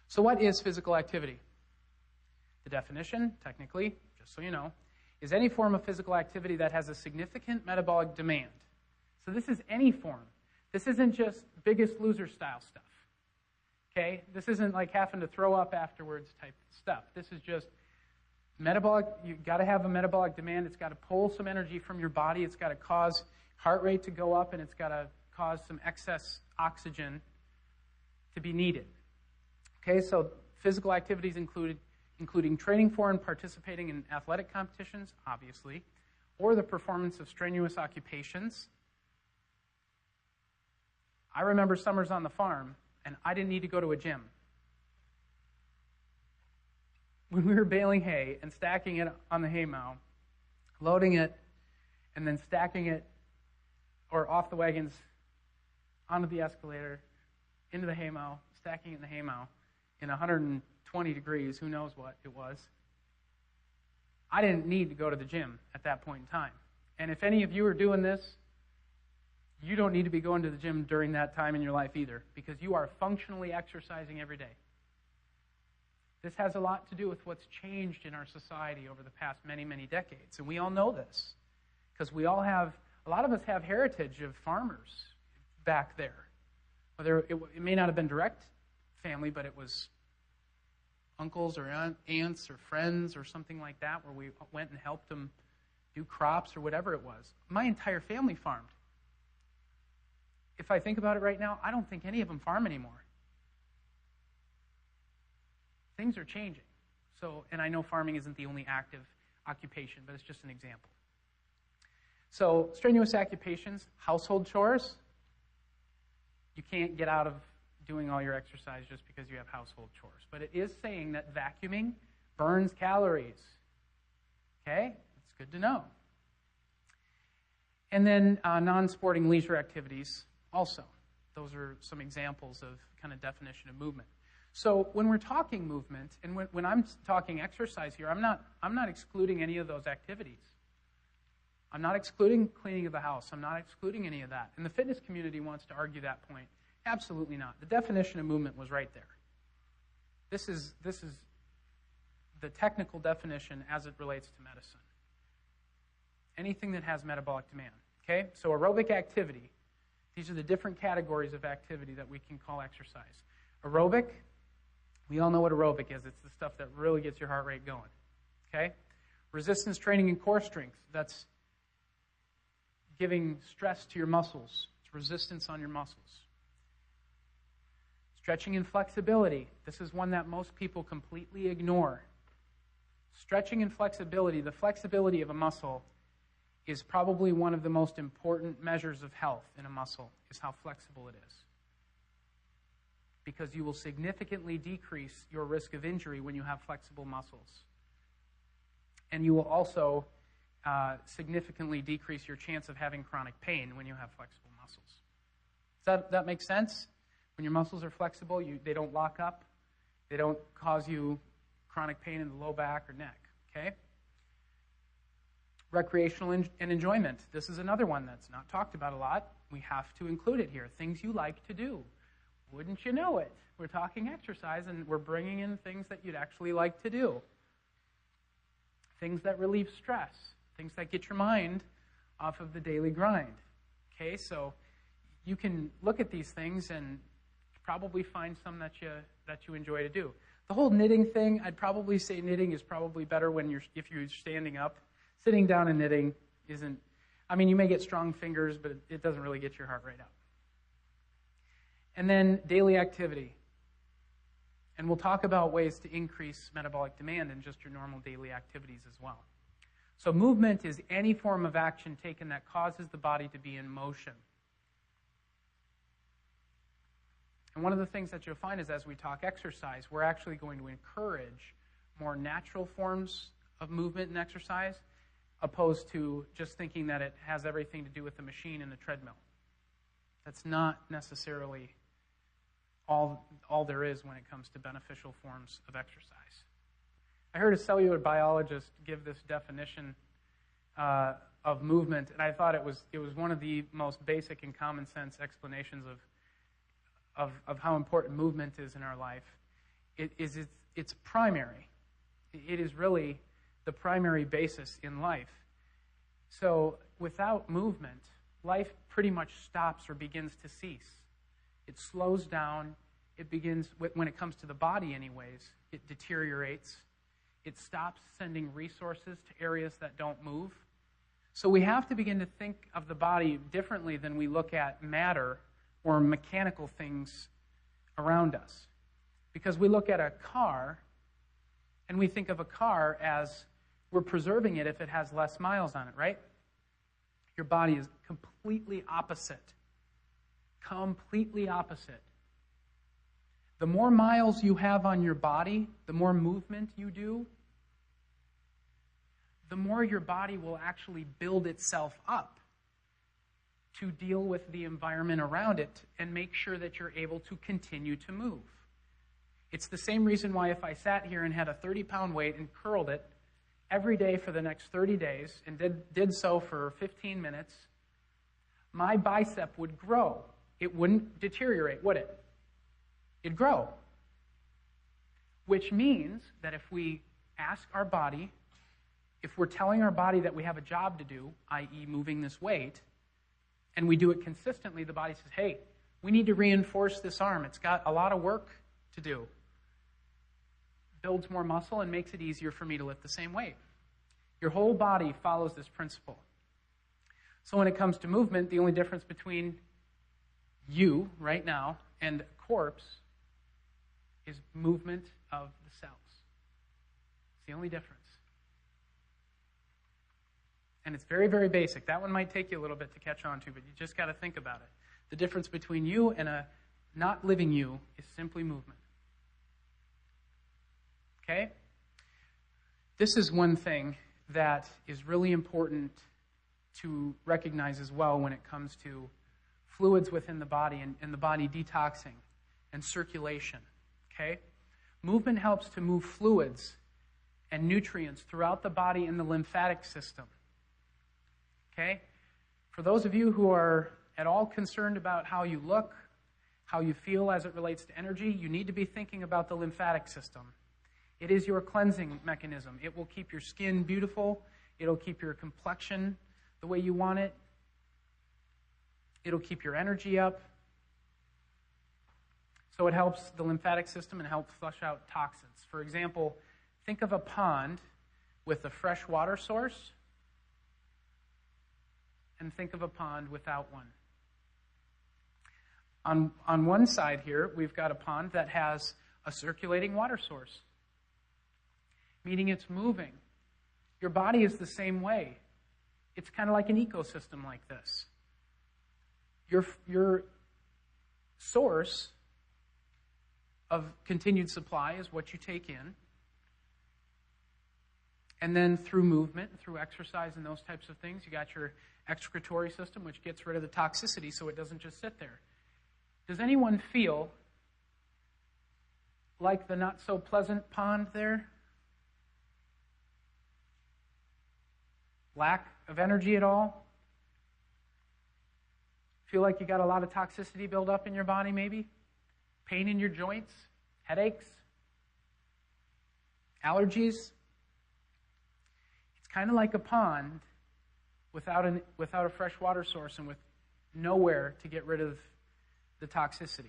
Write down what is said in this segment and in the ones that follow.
So what is physical activity? The definition, technically, just so you know, is any form of physical activity that has a significant metabolic demand. So this is any form. This isn't just Biggest Loser style stuff. Okay? This isn't like having to throw up afterwards type stuff. This is just metabolic. You've got to have a metabolic demand. It's got to pull some energy from your body. It's got to cause heart rate to go up, and it's got to cause some excess oxygen to be needed. Okay, so physical activities including training for and participating in athletic competitions, obviously, or the performance of strenuous occupations. I remember summers on the farm, and I didn't need to go to a gym. When we were baling hay and stacking it on the hay mow, loading it, and then stacking it or off the wagons onto the escalator, into the hay mow, stacking it in the hay mow in 120 degrees, who knows what it was. I didn't need to go to the gym at that point in time. And if any of you are doing this, you don't need to be going to the gym during that time in your life either, because you are functionally exercising every day. This has a lot to do with what's changed in our society over the past many, many decades. And we all know this, because a lot of us have heritage of farmers back there. Whether it may not have been direct family, but it was uncles or aunts or friends or something like that, where we went and helped them do crops or whatever it was. My entire family farmed. If I think about it right now, I don't think any of them farm anymore. Things are changing. And I know farming isn't the only active occupation, but it's just an example. So, strenuous occupations, household chores. You can't get out of doing all your exercise just because you have household chores. But it is saying that vacuuming burns calories. Okay? That's good to know. And then non-sporting leisure activities also. Those are some examples of kind of definition of movement. So when we're talking movement, and when I'm talking exercise here, I'm not excluding any of those activities. I'm not excluding cleaning of the house. I'm not excluding any of that. And the fitness community wants to argue that point. Absolutely not. The definition of movement was right there. This is the technical definition as it relates to medicine. Anything that has metabolic demand. Okay? So aerobic activity. These are the different categories of activity that we can call exercise. Aerobic, we all know what aerobic is. It's the stuff that really gets your heart rate going. Okay? Resistance training and core strength. That's giving stress to your muscles. It's resistance on your muscles. Stretching and flexibility. This is one that most people completely ignore. Stretching and flexibility, the flexibility of a muscle, is probably one of the most important measures of health in a muscle, is how flexible it is. Because you will significantly decrease your risk of injury when you have flexible muscles. And you will also significantly decrease your chance of having chronic pain when you have flexible muscles. Does that make sense? When your muscles are flexible, they don't lock up. They don't cause you chronic pain in the low back or neck. Okay? Recreational and enjoyment. This is another one that's not talked about a lot. We have to include it here. Things you like to do. Wouldn't you know it? We're talking exercise, and we're bringing in things that you'd actually like to do. Things that relieve stress. Things that get your mind off of the daily grind. Okay, so you can look at these things and probably find some that you enjoy to do. The whole knitting thing, I'd probably say knitting is probably better if you're standing up. Sitting down and knitting isn't, you may get strong fingers, but it doesn't really get your heart rate up. And then daily activity. And we'll talk about ways to increase metabolic demand in just your normal daily activities as well. So movement is any form of action taken that causes the body to be in motion. And one of the things that you'll find is as we talk exercise, we're actually going to encourage more natural forms of movement and exercise, opposed to just thinking that it has everything to do with the machine and the treadmill. That's not necessarily all there is when it comes to beneficial forms of exercise. I heard a cellular biologist give this definition of movement, and I thought it was one of the most basic and common sense explanations of how important movement is in our life. it's primary. It is really the primary basis in life. So without movement, life pretty much stops or begins to cease. It slows down. It begins, when it comes to the body anyways, it deteriorates. It stops sending resources to areas that don't move. So we have to begin to think of the body differently than we look at matter or mechanical things around us. Because we look at a car, and we think of a car as we're preserving it if it has less miles on it, right? Your body is completely opposite. Completely opposite. The more miles you have on your body, the more movement you do, the more your body will actually build itself up to deal with the environment around it and make sure that you're able to continue to move. It's the same reason why if I sat here and had a 30-pound weight and curled it every day for the next 30 days and did so for 15 minutes, my bicep would grow. It wouldn't deteriorate, would it? It'd grow. Which means that if we ask our body, if we're telling our body that we have a job to do, i.e. moving this weight, and we do it consistently, the body says, hey, we need to reinforce this arm. It's got a lot of work to do. Builds more muscle and makes it easier for me to lift the same weight. Your whole body follows this principle. So when it comes to movement, the only difference between you right now and a corpse is movement of the cells. It's the only difference. And it's very, very basic. That one might take you a little bit to catch on to, but you just got to think about it. The difference between you and a not living you is simply movement. Okay? This is one thing that is really important to recognize as well when it comes to fluids within the body and the body detoxing and circulation. Okay? Movement helps to move fluids and nutrients throughout the body and the lymphatic system. Okay? For those of you who are at all concerned about how you look, how you feel as it relates to energy, you need to be thinking about the lymphatic system. It is your cleansing mechanism. It will keep your skin beautiful. It'll keep your complexion the way you want it. It'll keep your energy up. So it helps the lymphatic system and helps flush out toxins. For example, think of a pond with a fresh water source and think of a pond without one. On one side here, we've got a pond that has a circulating water source, meaning it's moving. Your body is the same way. It's kind of like an ecosystem like this. Your source of continued supply is what you take in. And then through movement, through exercise and those types of things, you got your excretory system, which gets rid of the toxicity so it doesn't just sit there. Does anyone feel like the not-so-pleasant pond there? Lack of energy at all? Feel like you got a lot of toxicity built up in your body maybe? Pain in your joints? Headaches? Allergies? It's kind of like a pond without a fresh water source and with nowhere to get rid of the toxicity.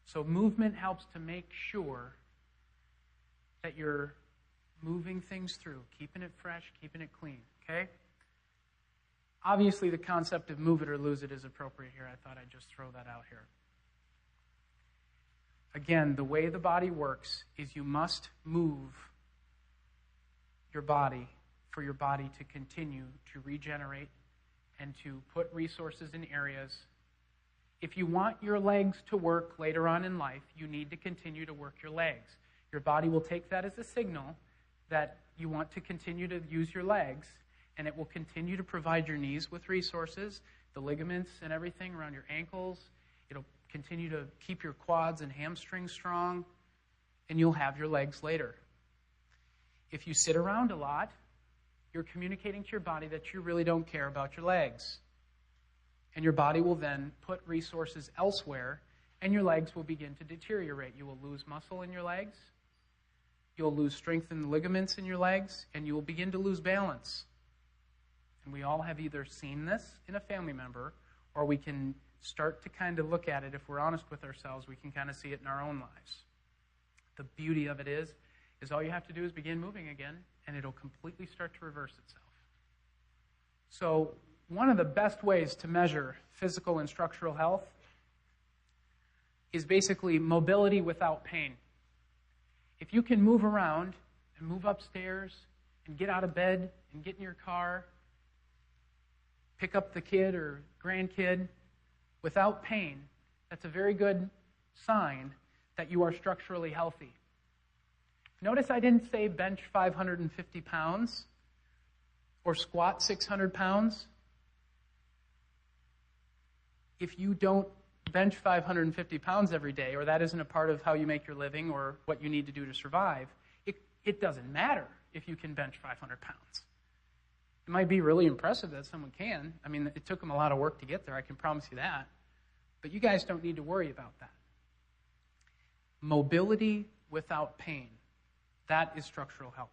So movement helps to make sure that you're moving things through, keeping it fresh, keeping it clean, okay? Obviously, the concept of move it or lose it is appropriate here. I thought I'd just throw that out here. Again, the way the body works is you must move your body for your body to continue to regenerate and to put resources in areas. If you want your legs to work later on in life, you need to continue to work your legs. Your body will take that as a signal that you want to continue to use your legs, and it will continue to provide your knees with resources, the ligaments and everything around your ankles. It'll continue to keep your quads and hamstrings strong, and you'll have your legs later. If you sit around a lot, you're communicating to your body that you really don't care about your legs. And your body will then put resources elsewhere and your legs will begin to deteriorate. You will lose muscle in your legs. You'll lose strength in the ligaments in your legs, and you will begin to lose balance. And we all have either seen this in a family member, or we can start to kind of look at it. If we're honest with ourselves, we can kind of see it in our own lives. The beauty of it is all you have to do is begin moving again, and it'll completely start to reverse itself. So one of the best ways to measure physical and structural health is basically mobility without pain. If you can move around and move upstairs and get out of bed and get in your car, pick up the kid or grandkid without pain, that's a very good sign that you are structurally healthy. Notice I didn't say bench 550 pounds or squat 600 pounds. If you don't bench 550 pounds every day, or that isn't a part of how you make your living or what you need to do to survive, it doesn't matter if you can bench 500 pounds. It might be really impressive that someone can. I mean, it took them a lot of work to get there, I can promise you that. But you guys don't need to worry about that. Mobility without pain, that is structural health.